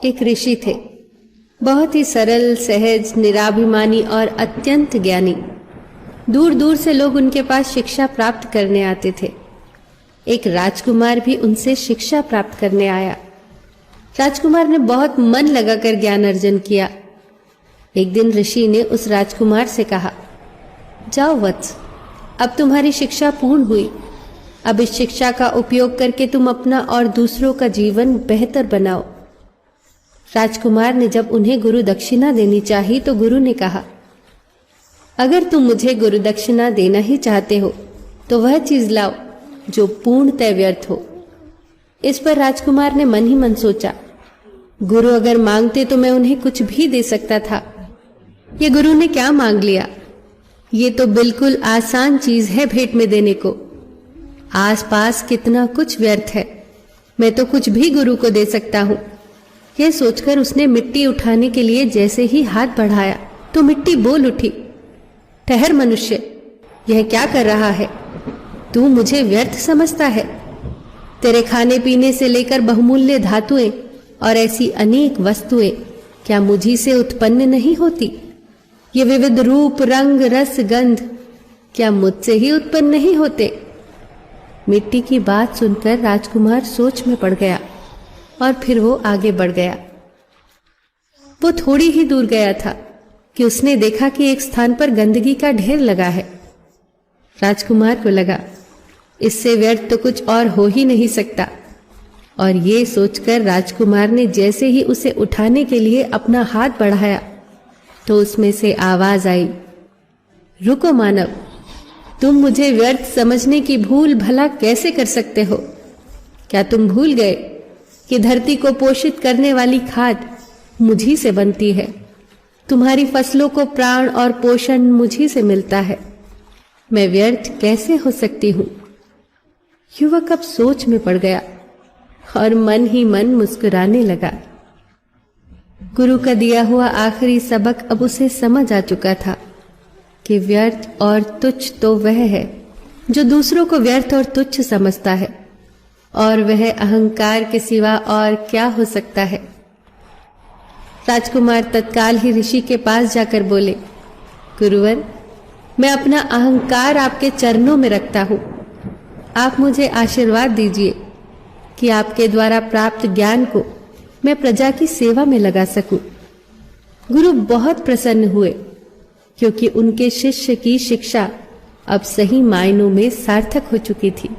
एक ऋषि थे, बहुत ही सरल, सहज, निराभिमानी और अत्यंत ज्ञानी। दूर दूर से लोग उनके पास शिक्षा प्राप्त करने आते थे। एक राजकुमार भी उनसे शिक्षा प्राप्त करने आया। राजकुमार ने बहुत मन लगाकर ज्ञान अर्जन किया। एक दिन ऋषि ने उस राजकुमार से कहा, जाओ वत्स, अब तुम्हारी शिक्षा पूर्ण हुई। अब इस शिक्षा का उपयोग करके तुम अपना और दूसरों का जीवन बेहतर बनाओ। राजकुमार ने जब उन्हें गुरु दक्षिणा देनी चाही तो गुरु ने कहा, अगर तुम मुझे गुरु दक्षिणा देना ही चाहते हो तो वह चीज लाओ जो पूर्णतः व्यर्थ हो। इस पर राजकुमार ने मन ही मन सोचा, गुरु अगर मांगते तो मैं उन्हें कुछ भी दे सकता था। ये गुरु ने क्या मांग लिया? ये तो बिल्कुल आसान चीज है भेंट में देने को। आसपास कितना कुछ व्यर्थ है, मैं तो कुछ भी गुरु को दे सकता हूं। यह सोचकर उसने मिट्टी उठाने के लिए जैसे ही हाथ बढ़ाया तो मिट्टी बोल उठी, ठहर मनुष्य, यह क्या कर रहा है? तू मुझे व्यर्थ समझता है? तेरे खाने पीने से लेकर बहुमूल्य धातुएं और ऐसी अनेक वस्तुएं क्या मुझी से उत्पन्न नहीं होती? ये विविध रूप, रंग, रस, गंध क्या मुझसे ही उत्पन्न नहीं होते? मिट्टी की बात सुनकर राजकुमार सोच में पड़ गया और फिर वो आगे बढ़ गया। वो थोड़ी ही दूर गया था कि उसने देखा कि एक स्थान पर गंदगी का ढेर लगा है। राजकुमार को लगा, इससे व्यर्थ तो कुछ और हो ही नहीं सकता, और ये सोचकर राजकुमार ने जैसे ही उसे उठाने के लिए अपना हाथ बढ़ाया तो उसमें से आवाज आई, रुको मानव, तुम मुझे व्यर्थ समझने की भूल भला कैसे कर सकते हो? क्या तुम भूल गए कि धरती को पोषित करने वाली खाद मुझी से बनती है? तुम्हारी फसलों को प्राण और पोषण मुझी से मिलता है। मैं व्यर्थ कैसे हो सकती हूं? युवक अब सोच में पड़ गया और मन ही मन मुस्कुराने लगा। गुरु का दिया हुआ आखिरी सबक अब उसे समझ आ चुका था कि व्यर्थ और तुच्छ तो वह है जो दूसरों को व्यर्थ और तुच्छ समझता है, और वह अहंकार के सिवा और क्या हो सकता है। राजकुमार तत्काल ही ऋषि के पास जाकर बोले, गुरुवर, मैं अपना अहंकार आपके चरणों में रखता हूं। आप मुझे आशीर्वाद दीजिए कि आपके द्वारा प्राप्त ज्ञान को मैं प्रजा की सेवा में लगा सकूं। गुरु बहुत प्रसन्न हुए क्योंकि उनके शिष्य की शिक्षा अब सही मायनों में सार्थक हो चुकी थी।